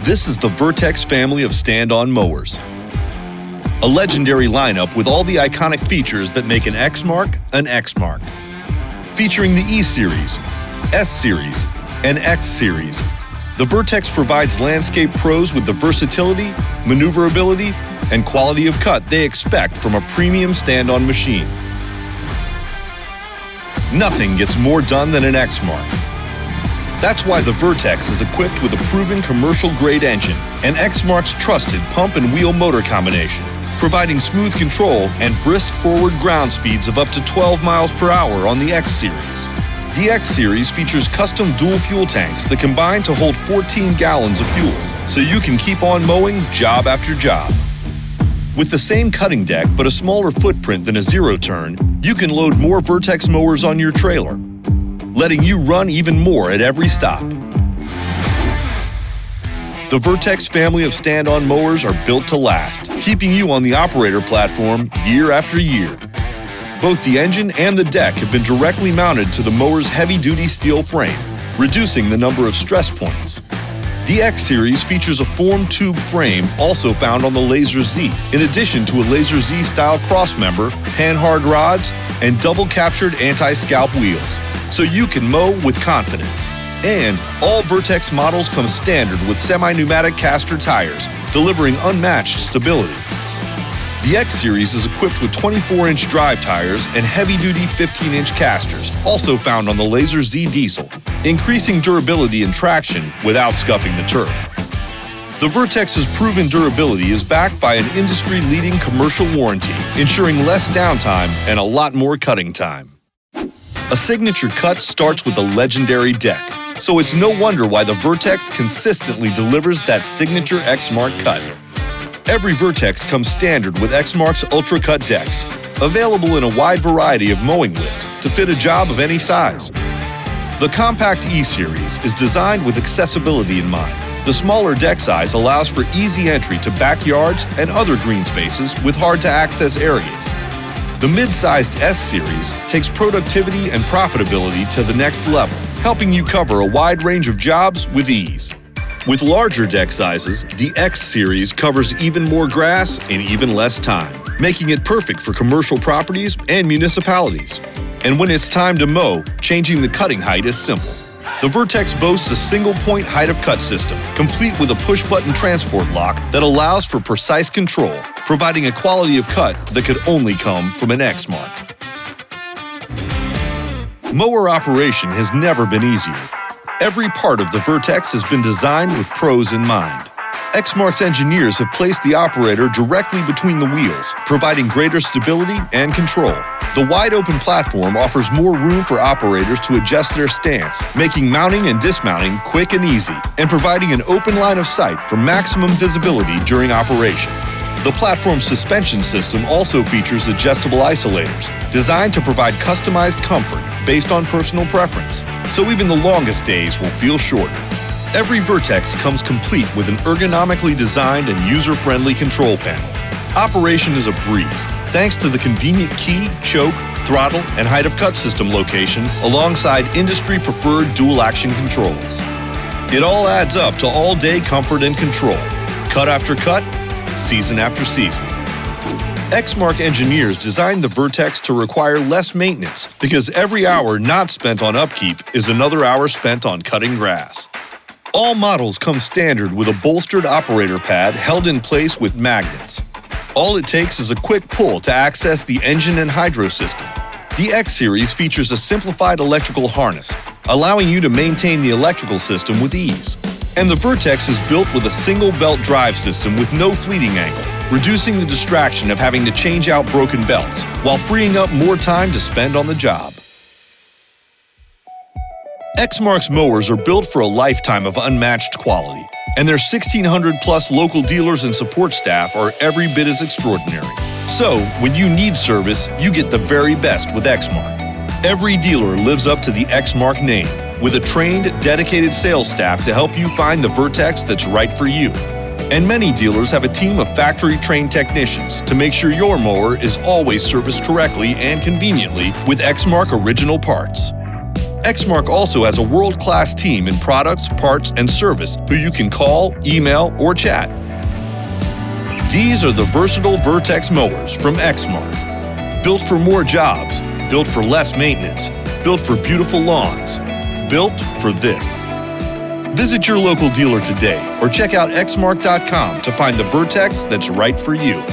This is the Vertex family of stand-on mowers. A legendary lineup with all the iconic features that make an Exmark an Exmark. Featuring the E-Series, S-Series, and X-Series, the Vertex provides landscape pros with the versatility, maneuverability, and quality of cut they expect from a premium stand-on machine. Nothing gets more done than an Exmark. That's why the Vertex is equipped with a proven commercial-grade engine and Exmark's trusted pump and wheel motor combination, providing smooth control and brisk forward ground speeds of up to 12 miles per hour on the X-Series. The X-Series features custom dual fuel tanks that combine to hold 14 gallons of fuel, so you can keep on mowing job after job. With the same cutting deck but a smaller footprint than a zero-turn, you can load more Vertex mowers on your trailer, letting you run even more at every stop. The Vertex family of stand-on mowers are built to last, keeping you on the operator platform year after year. Both the engine and the deck have been directly mounted to the mower's heavy-duty steel frame, reducing the number of stress points. The X-Series features a formed tube frame also found on the Laser Z, in addition to a Laser Z-style crossmember, pan-hard rods, and double-captured anti-scalp wheels, so you can mow with confidence. And all Vertex models come standard with semi-pneumatic caster tires, delivering unmatched stability. The X-Series is equipped with 24-inch drive tires and heavy-duty 15-inch casters, also found on the Laser Z diesel, increasing durability and traction without scuffing the turf. The Vertex's proven durability is backed by an industry-leading commercial warranty, ensuring less downtime and a lot more cutting time. A signature cut starts with a legendary deck, so it's no wonder why the Vertex consistently delivers that signature Exmark cut. Every Vertex comes standard with Exmark's Ultra Cut decks, available in a wide variety of mowing widths to fit a job of any size. The compact E-Series is designed with accessibility in mind. The smaller deck size allows for easy entry to backyards and other green spaces with hard-to-access areas. The mid-sized S-Series takes productivity and profitability to the next level, helping you cover a wide range of jobs with ease. With larger deck sizes, the X-Series covers even more grass in even less time, making it perfect for commercial properties and municipalities. And when it's time to mow, changing the cutting height is simple. The Vertex boasts a single-point height of cut system, complete with a push-button transport lock that allows for precise control, providing a quality of cut that could only come from an Exmark. Mower operation has never been easier. Every part of the Vertex has been designed with pros in mind. Exmark's engineers have placed the operator directly between the wheels, providing greater stability and control. The wide-open platform offers more room for operators to adjust their stance, making mounting and dismounting quick and easy, and providing an open line of sight for maximum visibility during operation. The platform's suspension system also features adjustable isolators, designed to provide customized comfort based on personal preference, so even the longest days will feel shorter. Every Vertex comes complete with an ergonomically designed and user-friendly control panel. Operation is a breeze, thanks to the convenient key, choke, throttle, and height of cut system location alongside industry-preferred dual-action controls. It all adds up to all-day comfort and control, cut after cut, season after season. Exmark engineers designed the Vertex to require less maintenance because every hour not spent on upkeep is another hour spent on cutting grass. All models come standard with a bolstered operator pad held in place with magnets. All it takes is a quick pull to access the engine and hydro system. The X-Series features a simplified electrical harness, allowing you to maintain the electrical system with ease. And the Vertex is built with a single belt drive system with no fleeting angle, reducing the distraction of having to change out broken belts, while freeing up more time to spend on the job. Exmark's mowers are built for a lifetime of unmatched quality, and their 1,600-plus local dealers and support staff are every bit as extraordinary. So, when you need service, you get the very best with Exmark. Every dealer lives up to the Exmark name, with a trained, dedicated sales staff to help you find the Vertex that's right for you. And many dealers have a team of factory-trained technicians to make sure your mower is always serviced correctly and conveniently with Exmark original parts. Exmark also has a world-class team in products, parts, and service who you can call, email, or chat. These are the versatile Vertex mowers from Exmark. Built for more jobs, built for less maintenance, built for beautiful lawns, built for this. Visit your local dealer today or check out exmark.com to find the Vertex that's right for you.